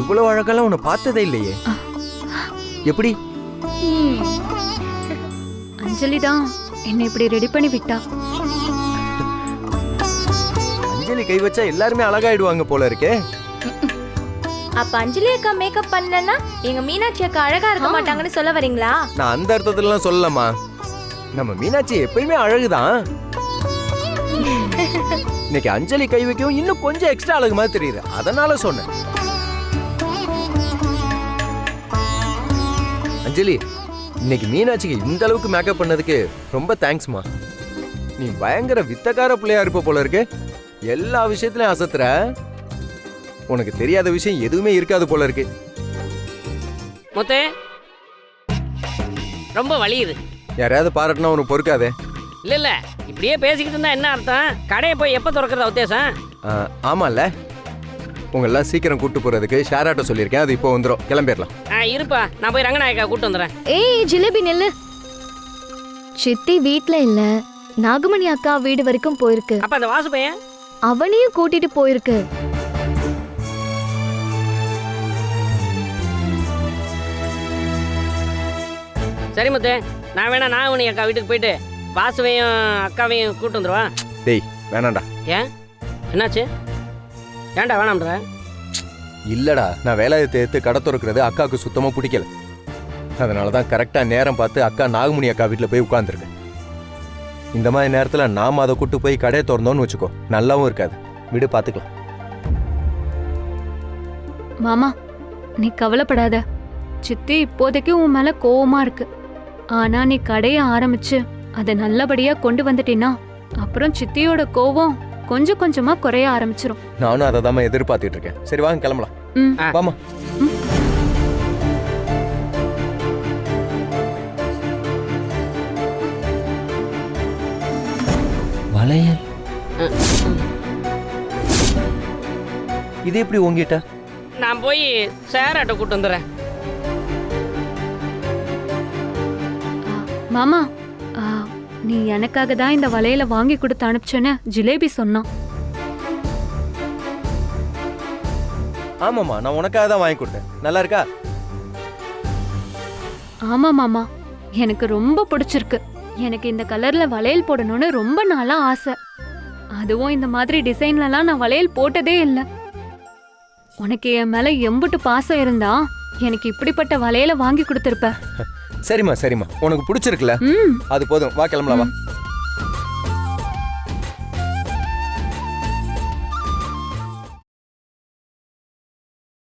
இவ்வளவு அழகெல்லாம் உன்னை பார்த்ததே இல்லையே. எப்படி? அஞ்சலி தான் என்னை இப்படி ரெடி பண்ணி விட்டா. அஞ்சலி கை வச்சா எல்லாருமே அழகாயிடுவாங்க போல இருக்கே. அப்ப அஞ்சலி அக்கா மேக்கப் பண்ணலன்னா எங்க மீனாட்சி அக்கா அழகா இருக்க மாட்டாங்கன்னு சொல்ல வரீங்களா? நான் அந்த அர்த்தத்துல சொல்லலாமா? நம்ம மீனாட்சி எப்பயுமே அழகுதான். இன்னைக்கு அஞ்சலி கை வைக்கவும் இன்னும் கொஞ்சம் எக்ஸ்ட்ரா அழகு மாதிரி தெரியுது, அதனால சொன்னேன். அஞ்சலி, இன்னைக்கு மீனாட்சிக்கு இந்த அளவுக்கு மேக்கப் பண்ணதுக்கு ரொம்ப தேங்க்ஸ்மா. நீ பயங்கர வித்தக்கார பிள்ளையா இருப்ப போல இருக்கு. எல்லா விஷயத்திலயும் அசத்துற. உனக்கு தெரியாத விஷயம் எதுவுமே இருக்காது போல இருக்கு. முத்தே, ரொம்ப வலியுது. யாரையாவது பாராட்டினா உனக்கு பொறுக்காதே. இல்ல இப்படியே பேசிக்கிட்டு இருந்தா என்ன அர்த்தம்? கடையை போய் எப்ப திறக்கிறதா உத்தேசம்? ஆமால, உங்களெல்லாம் சீக்கிரம் கூட்டு போறதுக்கு ஷேர் ஆட்டோ சொல்லியிருக்கேன். அது இப்போ வந்துடும், கிளம்பிடலாம். இருப்பா, நான் போய் ரங்கநாயக்கா கூட்டு வந்துடுறேன். ஏய் ஜிலேபி நெல்லு. சித்தி வீட்ல இல்ல, நாகமணி அக்கா வீடு வரைக்கும் போயிருக்கு. அப்ப அந்த வாசு பையன் அவனையும் கூட்டிட்டு போயிருக்கு. சரி முத்தே, நான் வேணா நாகமணி அக்கா வீட்டுக்கு போயிட்டு வாசுவையும் அக்காவையும் கூட்டு வந்துருவா. டேய் வேணாண்டா. ஏன், என்னாச்சு? ஏன்டா வேணாம்ன்ற? இல்லடா, நான் வேலாயத்தை எடுத்து கடை திறக்கிறது அக்காவுக்கு சுத்தமா பிடிக்கல. அதனால தான் கரெக்டா நேரம் பார்த்து அக்கா நாகமணி அக்கா வீட்டில் போய் உட்காந்துருக்கேன். இந்த மாதிரி நேரத்தில் நாம அதை கூட்டு போய் கடையை திறந்தோன்னு வச்சுக்கோ, நல்லாவும் இருக்காது. விடு, பார்த்துக்கலாம். மாமா, நீ கவலைப்படாத. சித்தி இப்போதைக்கு உன் மேல கோவமா இருக்கு. ஆனா நீ கடையை ஆரம்பிச்சு அதை நல்லபடியா கொண்டு வந்துட்டீன்னா அப்புறம் சித்தியோட கோவம் கொஞ்சம் கொஞ்சமா குறைய ஆரம்பிச்சிரும். நானும் அதை தான் எதிர்பார்த்துட்டு இருக்கேன். சரி வாங்க கிளம்பலாம். வாமா. வளையல் இது எப்படி உங்ககிட்ட? நான் போய் ஷேர் ஆட்டோ கூட்டு வந்துடுறேன். மாமா, நீ எனக்காக தான் இந்த வளையல வாங்கி கொடுத்து அனுப்பிச்சேன்னு ஜிலேபி சொன்னான். ஆமாம்மா, நான் உனக்காக தான் வாங்கி கொடுத்தேன். நல்லா இருக்கா? ஆமா மாமா, எனக்கு ரொம்ப பிடிச்சிருக்கு. எனக்கு இந்த கலர்ல வளையல் போடணும்னு ரொம்ப நாளா ஆசை. அதுவும் இந்த மாதிரி டிசைன்லலாம் நான் வளையல் போட்டதே இல்லை. உனக்கு என் மேல எம்புட்டு பாசம் இருந்தா எனக்கு இப்படிப்பட்ட வளையல வாங்கி கொடுத்திருப்ப. சரிம்மா சரிம்மா, உனக்கு பிடிச்சிருக்குல்ல, அது போதும். வா கிளம்பலாம். வா.